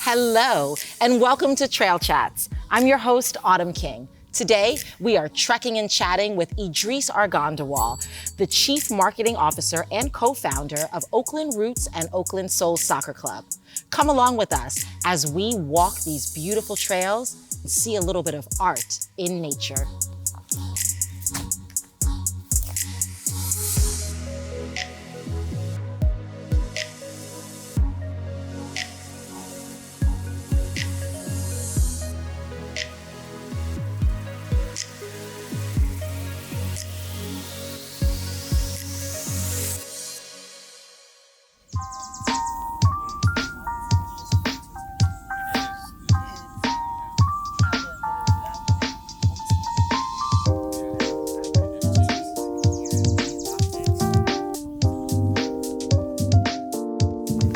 Hello, and welcome to Trail Chats. I'm your host, Autumn King. Today, we are trekking and chatting with Edreece Arghandiwal, the Chief Marketing Officer and co-founder of Oakland Roots and Oakland Soul Soccer Club. Come along with us as we walk these beautiful trails and see a little bit of art in nature.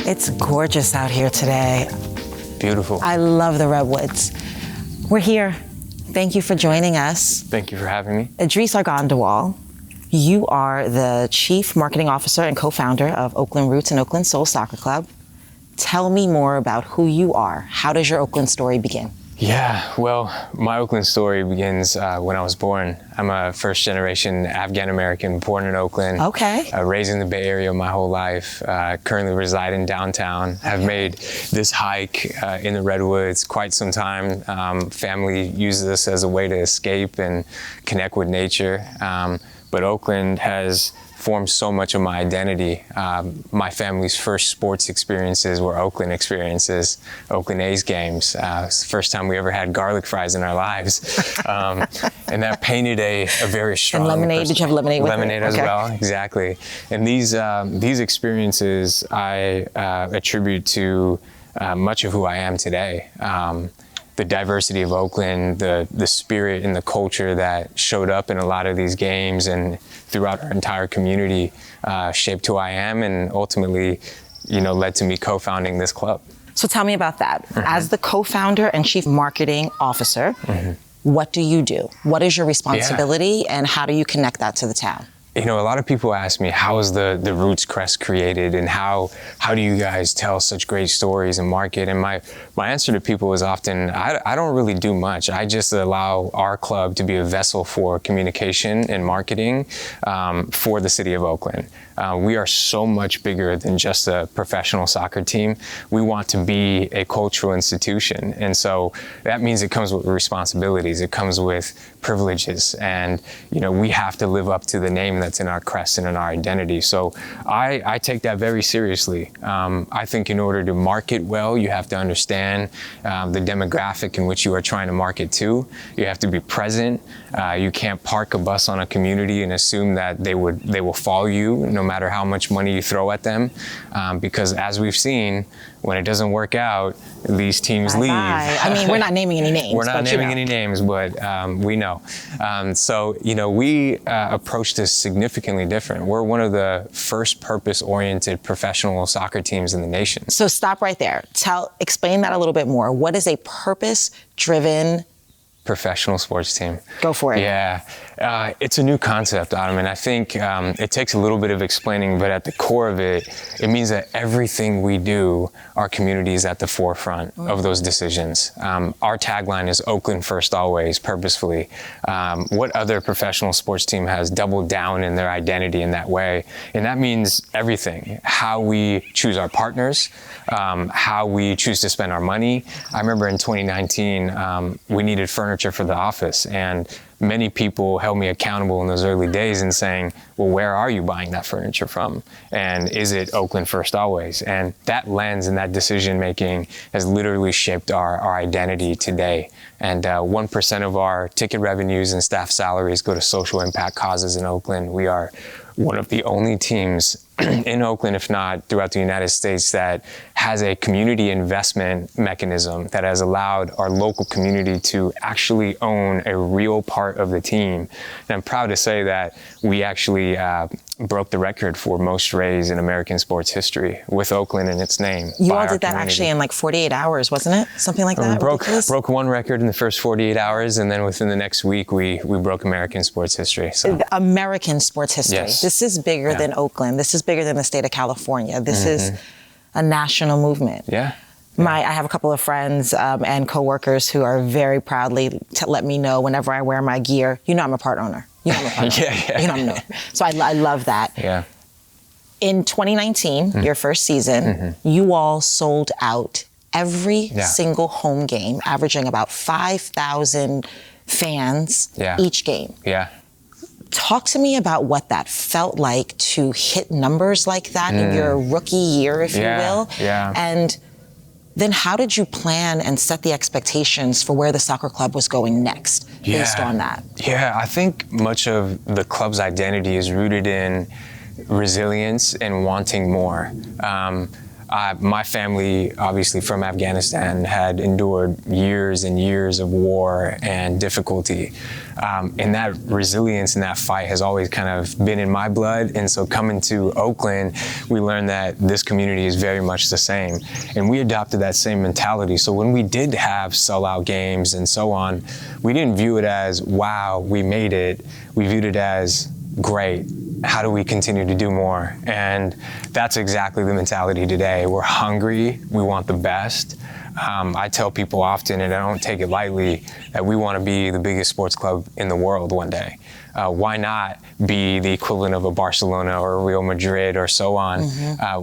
It's gorgeous out here today. Beautiful. I love the redwoods. We're here. Thank you for joining us. Thank you for having me. Edreece Arghandiwal, you are the Chief Marketing Officer and co-founder of Oakland Roots and Oakland Soul Soccer Club. Tell me more about who you are. How does your Oakland story begin? Yeah, well, my Oakland story begins when I was born. I'm a first-generation Afghan-American born in Oakland. Okay. Raised in the Bay Area my whole life. Currently reside in downtown. Have made this hike in the redwoods quite some time. Family uses this as a way to escape and connect with nature. But Oakland has formed so much of my identity. My family's first sports experiences were Oakland experiences, Oakland A's games. It's the first time we ever had garlic fries in our lives. And that painted a very strong... And lemonade, did you have lemonade with it? Lemonade as well, exactly. And these experiences I attribute to much of who I am today. The diversity of Oakland, the spirit and the culture that showed up in a lot of these games and throughout our entire community shaped who I am and ultimately, led to me co-founding this club. So tell me about that. Mm-hmm. As the co-founder and Chief Marketing Officer, mm-hmm. What do you do? What is your responsibility and how do you connect that to the town? A lot of people ask me, how is the Roots crest created and how do you guys tell such great stories and market? And my answer to people is often, I don't really do much. I just allow our club to be a vessel for communication and marketing for the city of Oakland. We are so much bigger than just a professional soccer team. We want to be a cultural institution. And so that means it comes with responsibilities. It comes with privileges. And, we have to live up to the name that's in our crest and in our identity. So I take that very seriously. I think in order to market well, you have to understand the demographic in which you are trying to market to. You have to be present. You can't park a bus on a community and assume that they will follow you no matter how much money you throw at them. Because as we've seen, when it doesn't work out, these teams leave. I mean, we're not naming any names. We're not naming any names, but we know. So, we approach this significantly different. We're one of the first purpose-oriented professional soccer teams in the nation. So stop right there. Explain that a little bit more. What is a purpose-driven professional sports team? Go for it. Yeah. It's a new concept, Autumn, and I think it takes a little bit of explaining, but at the core of it, it means that everything we do, our community is at the forefront of those decisions. Our tagline is Oakland first always, purposefully. What other professional sports team has doubled down in their identity in that way? And that means everything. How we choose our partners, how we choose to spend our money. I remember in 2019, we needed furniture for the office, and many people held me accountable in those early days in saying, well, where are you buying that furniture from? And is it Oakland first always? And that lens and that decision making has literally shaped our identity today. And 1% of our ticket revenues and staff salaries go to social impact causes in Oakland. We are one of the only teams in Oakland, if not throughout the United States, that has a community investment mechanism that has allowed our local community to actually own a real part of the team. And I'm proud to say that we actually broke the record for most raise in American sports history with Oakland in its name. You all did that actually in like 48 hours, wasn't it? Something like that? Broke one record in the first 48 hours, and then within the next week, we broke American sports history. So. American sports history. Yes. This is bigger than Oakland. This is bigger than the state of California. This is a national movement. Yeah. I have a couple of friends and coworkers who are very proudly to let me know whenever I wear my gear, I'm a part owner. I'm a part owner. Yeah. So I love that. Yeah. In 2019, your first season, you all sold out every single home game, averaging about 5,000 fans each game. Yeah. Talk to me about what that felt like to hit numbers like that in your rookie year, if you will. Yeah. And then how did you plan and set the expectations for where the soccer club was going next based on that? Yeah, I think much of the club's identity is rooted in resilience and wanting more. My family, obviously from Afghanistan, had endured years and years of war and difficulty. And that resilience and that fight has always kind of been in my blood. And so coming to Oakland, we learned that this community is very much the same. And we adopted that same mentality. So when we did have sellout games and so on, we didn't view it as, wow, we made it. We viewed it as, great. How do we continue to do more? And that's exactly the mentality today. We're hungry. We want the best. I tell people often, and I don't take it lightly, that we want to be the biggest sports club in the world one day. Why not be the equivalent of a Barcelona or a Real Madrid or so on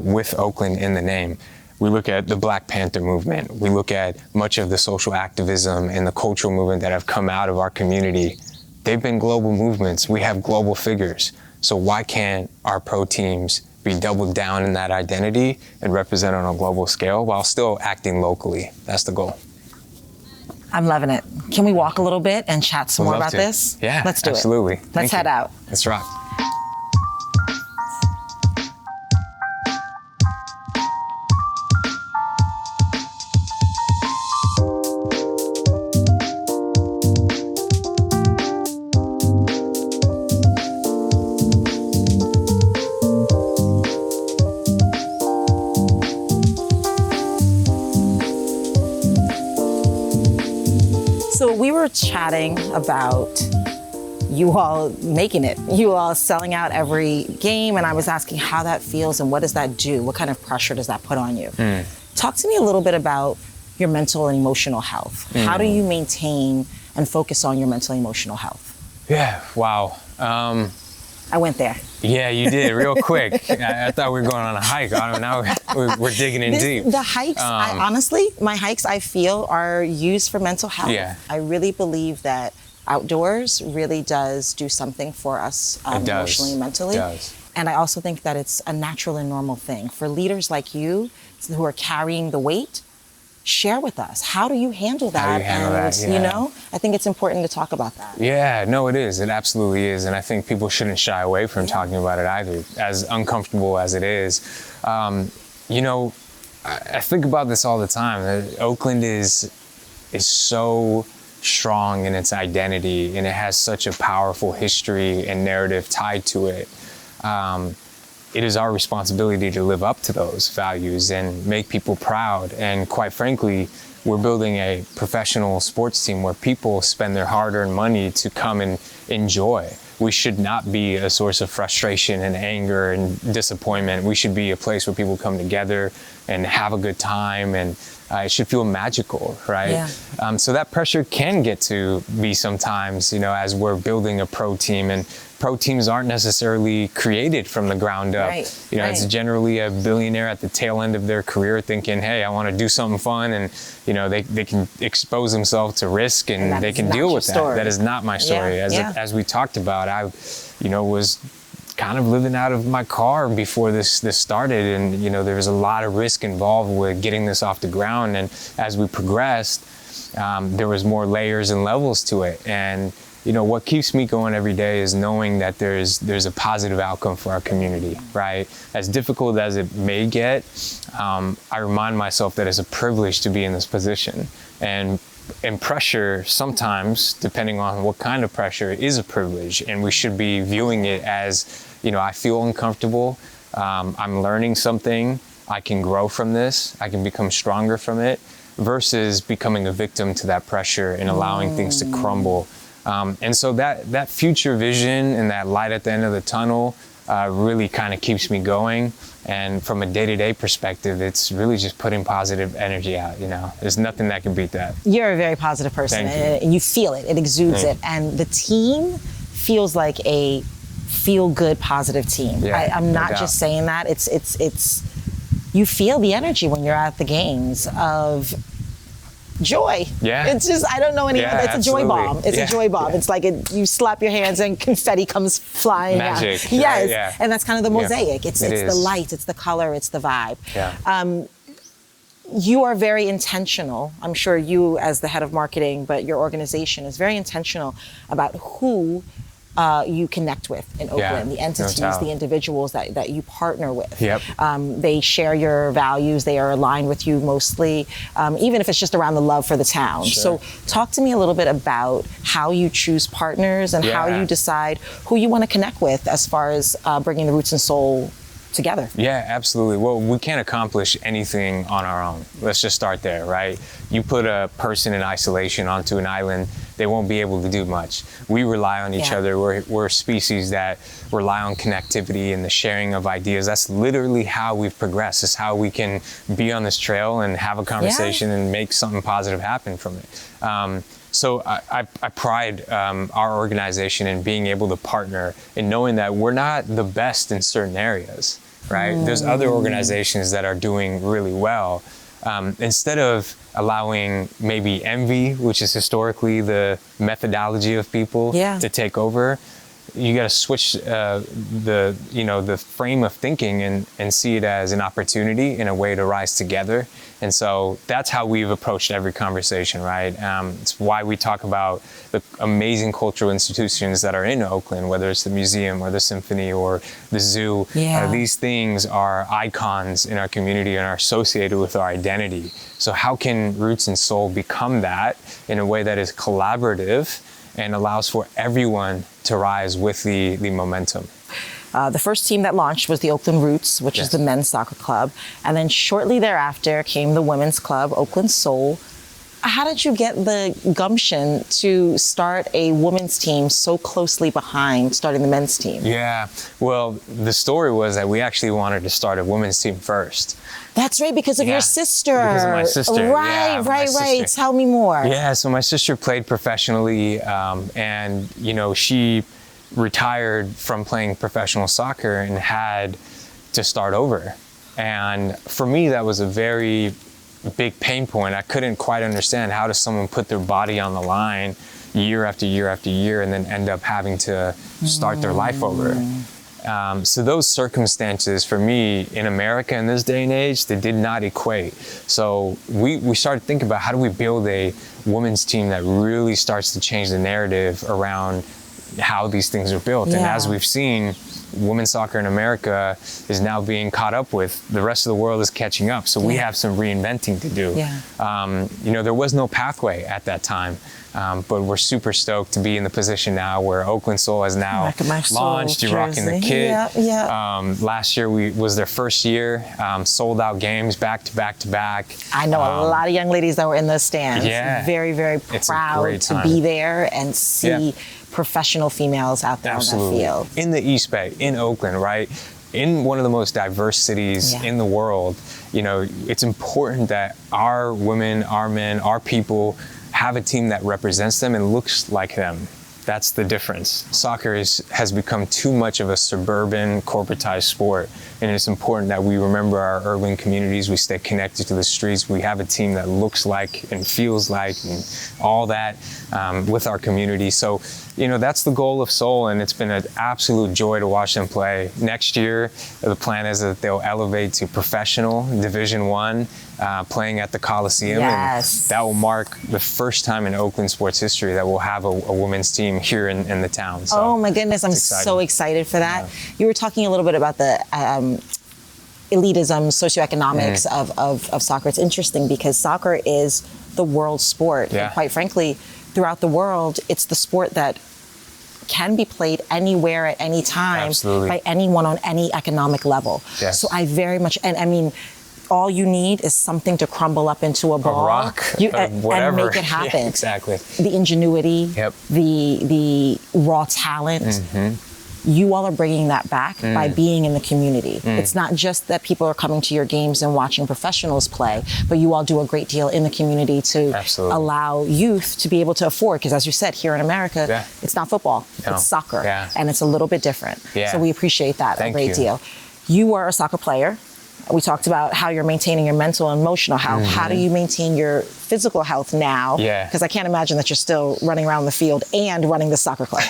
with Oakland in the name? We look at the Black Panther movement. We look at much of the social activism and the cultural movement that have come out of our community. They've been global movements. We have global figures. So why can't our pro teams be doubled down in that identity and represent on a global scale while still acting locally? That's the goal. I'm loving it. Can we walk a little bit and chat some more about this? Yeah, let's do absolutely. it. Let's head out. Let's rock. So we were chatting about you all making it, you all selling out every game, and I was asking how that feels and what does that do? What kind of pressure does that put on you? Talk to me a little bit about your mental and emotional health. How do you maintain and focus on your mental and emotional health? Yeah, wow. I went there. Yeah, you did real quick. I thought we were going on a hike. Now we're digging in deep. The hikes, honestly, my hikes I feel are used for mental health. Yeah. I really believe that outdoors really does do something for us emotionally and mentally. It does. And I also think that it's a natural and normal thing. For leaders like you who are carrying the weight, share with us. How do you handle that? How do you handle that? Yeah. You know, I think it's important to talk about that. Yeah, no, it is. It absolutely is. And I think people shouldn't shy away from talking about it either, as uncomfortable as it is. You know, I think about this all the time. Oakland is so strong in its identity, and it has such a powerful history and narrative tied to it. It is our responsibility to live up to those values and make people proud. And quite frankly, we're building a professional sports team where people spend their hard-earned money to come and enjoy. We should not be a source of frustration and anger and disappointment. We should be a place where people come together and have a good time, and it should feel magical, right? Yeah. So that pressure can get to be sometimes, you know, as we're building a pro team, and pro teams aren't necessarily created from the ground up. Right, you know, it's generally a billionaire at the tail end of their career thinking, hey, I want to do something fun, and you know, they can expose themselves to risk, and they can deal with that. That is not my story. As we talked about, I, you know, was kind of living out of my car before this started, and you know, there was a lot of risk involved with getting this off the ground. And as we progressed, there was more layers and levels to it. And you know, what keeps me going every day is knowing that there's a positive outcome for our community, right? As difficult as it may get, I remind myself that it's a privilege to be in this position. And pressure sometimes, depending on what kind of pressure, is a privilege. And we should be viewing it as, you know, I feel uncomfortable. I'm learning something. I can grow from this. I can become stronger from it, versus becoming a victim to that pressure and allowing things to crumble. And so that future vision and that light at the end of the tunnel, really kind of keeps me going. And from a day-to-day perspective, it's really just putting positive energy out, you know. There's nothing that can beat that. You're a very positive person, and you feel it. It exudes it. And the team feels like a feel-good, positive team. Yeah, I'm no not doubt. just saying that. It's you feel the energy when you're at the games of joy. Yeah. It's just, I don't know any other. It's absolutely. a joy bomb. It's Yeah, a joy bomb. yeah. It's like you slap your hands and confetti comes flying Magic, out. right? Yes. Yeah. And that's kind of the Yeah. mosaic. It's It the is. light, it's the color, it's the vibe. Yeah. You are very intentional. I'm sure you as the head of marketing, but your organization is very intentional about who you connect with in Oakland, the entities, doubt. the individuals that you partner with. Yep. They share your values. They are aligned with you mostly, even if it's just around the love for the town. Sure. So talk to me a little bit about how you choose partners and how Yeah. you decide who you want to connect with as far as bringing the roots and soul together. Yeah, absolutely. Well, we can't accomplish anything on our own. Let's just start there, right? You put a person in isolation onto an island, they won't be able to do much. We rely on each Yeah. other. We're a species that rely on connectivity and the sharing of ideas. That's literally how we've progressed. It's how we can be on this trail and have a conversation and make something positive happen from it. So I pride our organization in being able to partner and knowing that we're not the best in certain areas, right? There's other organizations that are doing really well. Instead of allowing maybe envy, which is historically the methodology of people, to take over, you got to switch the frame of thinking and see it as an opportunity and a way to rise together. And so that's how we've approached every conversation, right? It's why we talk about the amazing cultural institutions that are in Oakland, whether it's the museum or the symphony or the zoo. These things are icons in our community and are associated with our identity. So how can Roots and Soul become that in a way that is collaborative and allows for everyone to rise with the momentum? The first team that launched was the Oakland Roots, which is the men's soccer club. And then shortly thereafter came the women's club, Oakland Soul. How did you get the gumption to start a women's team so closely behind starting the men's team? Yeah, well, the story was that we actually wanted to start a women's team first. That's right, because of your sister. Because of my sister. Right, right. Tell me more. Yeah, so my sister played professionally, and she retired from playing professional soccer and had to start over. And for me, that was a very big pain point. I couldn't quite understand, how does someone put their body on the line year after year after year and then end up having to start their life over. So those circumstances for me in America in this day and age, they did not equate. So we started thinking about, how do we build a women's team that really starts to change the narrative around how these things are built. And as we've seen, women's soccer in America is now being caught up with. The rest of the world is catching up. So we have some reinventing to do. There was no pathway at that time. But we're super stoked to be in the position now where Oakland Soul has now launched. You're rocking the kit. Last year was their first year, sold out games back to back to back. I know a lot of young ladies that were in those stands. Very, very proud to be there and see professional females out there on that field. In the East Bay, in Oakland, right? In one of the most diverse cities in the world, it's important that our women, our men, our people have a team that represents them and looks like them. That's the difference. Soccer has become too much of a suburban, corporatized sport, and it's important that we remember our urban communities, we stay connected to the streets, we have a team that looks like and feels like and all that with our community. So, that's the goal of Soul, and it's been an absolute joy to watch them play. Next year, the plan is that they'll elevate to professional Division I, playing at the Coliseum, and that will mark the first time in Oakland sports history that we'll have a women's team here in the town. So oh my goodness, I'm so excited for that. You were talking a little bit about the elitism, socioeconomics of soccer. It's interesting because soccer is the world sport. And quite frankly, throughout the world, it's the sport that can be played anywhere at any time by anyone on any economic level. So I very much, and I mean, all you need is something to crumble up into a ball, a rock, and make it happen. Yeah, exactly. The ingenuity, the raw talent. you all are bringing that back by being in the community. It's not just that people are coming to your games and watching professionals play, but you all do a great deal in the community to allow youth to be able to afford, because as you said, here in America, it's not football, it's soccer, and it's a little bit different. So we appreciate that a great deal. You were a soccer player. We talked about how you're maintaining your mental and emotional health. How do you maintain your physical health now? Because I can't imagine that you're still running around the field and running the soccer club.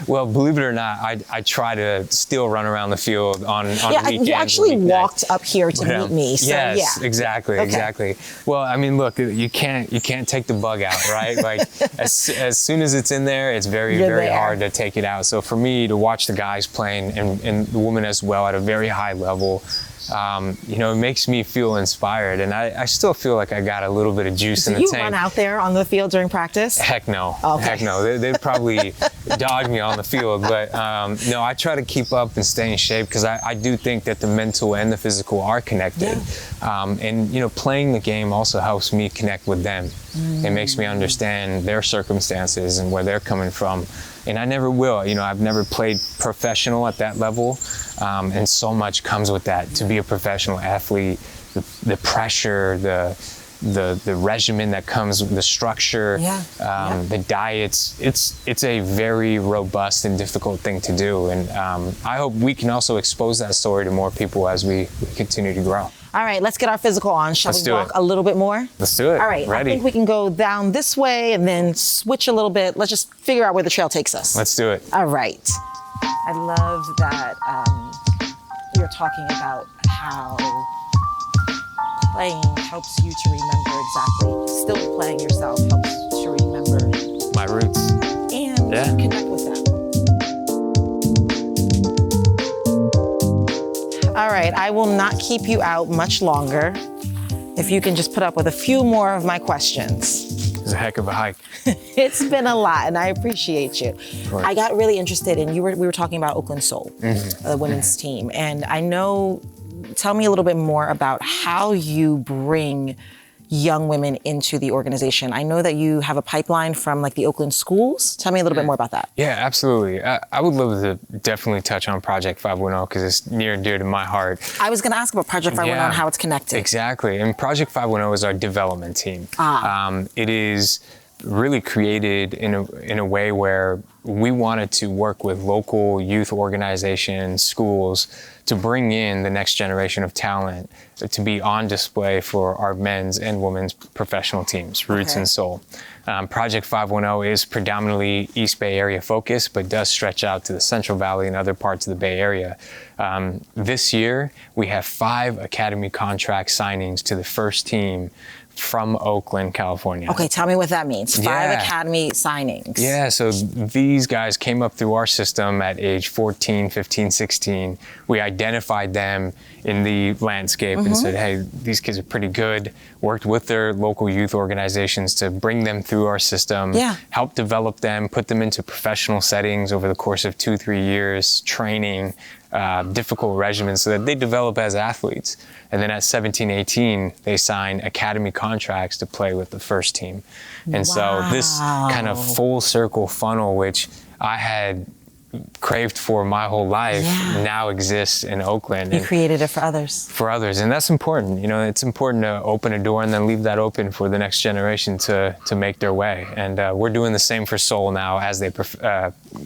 Well, believe it or not, I try to still run around the field on weekends. You actually walked up here to meet me. So, yes, exactly. Well, I mean, look, you can't take the bug out, right? Like as soon as it's in there, it's very hard to take it out. So for me to watch the guys playing and the women as well at a very high level, it makes me feel inspired, and I still feel like I got a little bit of juice in the tank. Do you run out there on the field during practice? Heck no. Heck no. They'd probably dog me on the field, but no, I try to keep up and stay in shape, because I do think that the mental and the physical are connected. And playing the game also helps me connect with them. It makes me understand their circumstances and where they're coming from. And I never will. I've never played professional at that level. And so much comes with that. To be a professional athlete, the pressure, the regimen that comes with the structure, the diets, it's a very robust and difficult thing to do. And I hope we can also expose that story to more people as we continue to grow. All right, let's get our physical on. Shall we walk a little bit more? Let's do it. All right, ready. I think we can go down this way and then switch a little bit. Let's just figure out where the trail takes us. Let's do it. All right. I love that you're talking about how playing helps you to remember exactly. Still playing yourself helps to remember my roots and connect with them. All right, I will not keep you out much longer. If you can just put up with a few more of my questions. It's a heck of a hike. It's been a lot, and I appreciate you. I got really interested in, we were talking about Oakland Soul, the women's team. And I know, tell me a little bit more about how you bring young women into the organization. I know that you have a pipeline from like the Oakland schools. Tell me a little bit more about that. Yeah, absolutely. I would love to definitely touch on Project 510 because it's near and dear to my heart. I was going to ask about Project 510 and how it's connected. Exactly. And Project 510 is our development team. It is really created in a way where we wanted to work with local youth organizations, schools, to bring in the next generation of talent to be on display for our men's and women's professional teams, Roots and Soul. Project 510 is predominantly East Bay Area focused, but does stretch out to the Central Valley and other parts of the Bay Area. This year, we have 5 academy contract signings to the first team from Oakland, California. Okay, tell me what that means. 5 academy signings. Yeah, so these guys came up through our system at age 14, 15, 16. We identified them in the landscape and said, hey, these kids are pretty good. Worked with their local youth organizations to bring them through our system, help develop them, put them into professional settings over the course of 2-3 years, training, difficult regimens so that they develop as athletes. And then at 17, 18, they sign academy contracts to play with the first team. And so this kind of full circle funnel, which I had craved for my whole life, now exists in Oakland. You created it for others. For others, and that's important. You know, it's important to open a door and then leave that open for the next generation to make their way. And we're doing the same for Soul now as they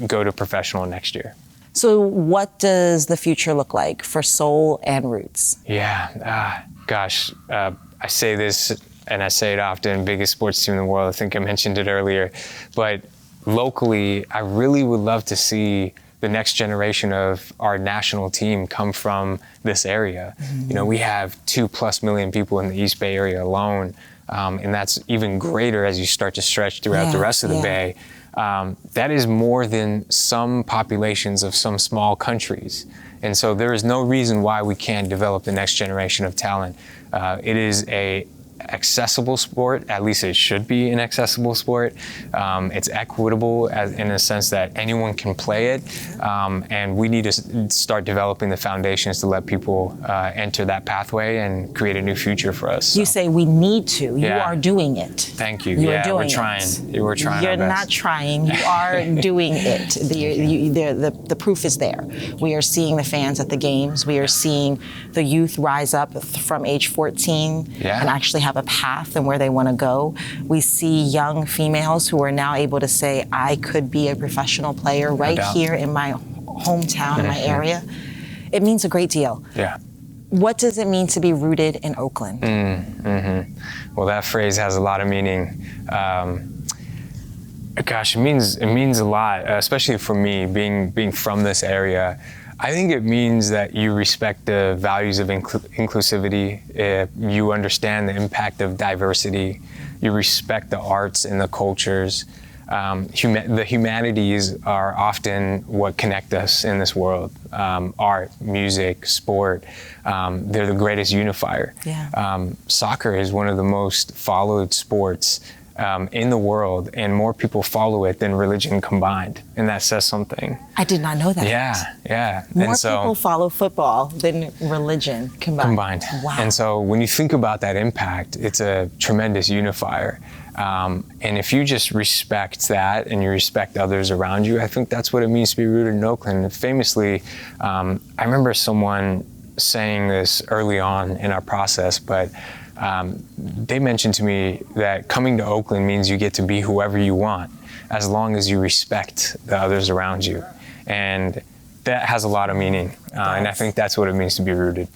go to professional next year. So what does the future look like for Soul and Roots? Yeah, gosh, I say this and I say it often, biggest sports team in the world. I think I mentioned it earlier, but locally, I really would love to see the next generation of our national team come from this area. You know, we have 2+ million people in the East Bay area alone, and that's even greater as you start to stretch throughout the rest of the Bay. That is more than some populations of some small countries. And so there is no reason why we can't develop the next generation of talent. It is a accessible sport. At least it should be an accessible sport. It's equitable in a sense that anyone can play it, and we need to start developing the foundations to let people enter that pathway and create a new future for us. You say we need to. You are doing it. Thank you. You are doing we're trying. We're trying. You're our best. not trying. You are doing it. The proof is there. We are seeing the fans at the games. We are seeing the youth rise up from age 14 and actually have a path and where they want to go. We see young females who are now able to say, I could be a professional player right here in my hometown, in my area. It means a great deal. Yeah. What does it mean to be rooted in Oakland? Well, that phrase has a lot of meaning. Gosh, it means a lot, especially for me, being from this area. I think it means that you respect the values of inclusivity. You understand the impact of diversity. You respect the arts and the cultures. The humanities are often what connect us in this world. Art, music, sport, they're the greatest unifier. Soccer is one of the most followed sports in the world, and more people follow it than religion combined, and that says something. I did not know that. Yeah. More people follow football than religion combined. Wow. And so when you think about that impact, it's a tremendous unifier. And if you just respect that and you respect others around you, I think that's what it means to be rooted in Oakland. Famously, I remember someone saying this early on in our process, but they mentioned to me that coming to Oakland means you get to be whoever you want, as long as you respect the others around you. And that has a lot of meaning. And I think that's what it means to be rooted.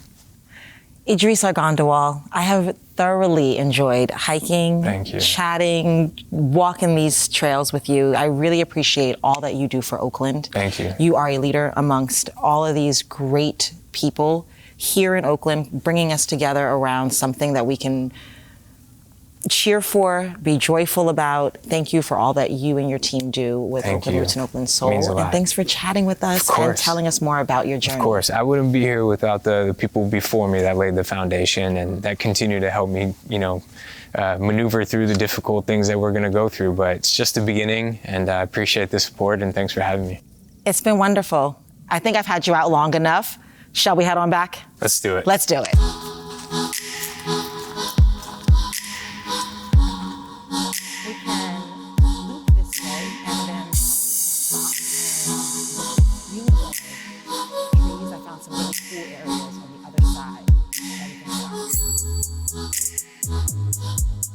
Edreece Arghandiwal, I have thoroughly enjoyed hiking, chatting, walking these trails with you. I really appreciate all that you do for Oakland. Thank you. You are a leader amongst all of these great people here in Oakland, bringing us together around something that we can cheer for, be joyful about. Thank you for all that you and your team do with Oakland Roots and Oakland Soul. And thanks for chatting with us and telling us more about your journey. Of course. I wouldn't be here without the people before me that laid the foundation and that continue to help me, maneuver through the difficult things that we're going to go through. But it's just the beginning, and I appreciate the support, and thanks for having me. It's been wonderful. I think I've had you out long enough. Shall we head on back? Let's do it. Let's do it. We can loop this way and then stop and use those trees. I found some really cool areas on the other side that we can stop.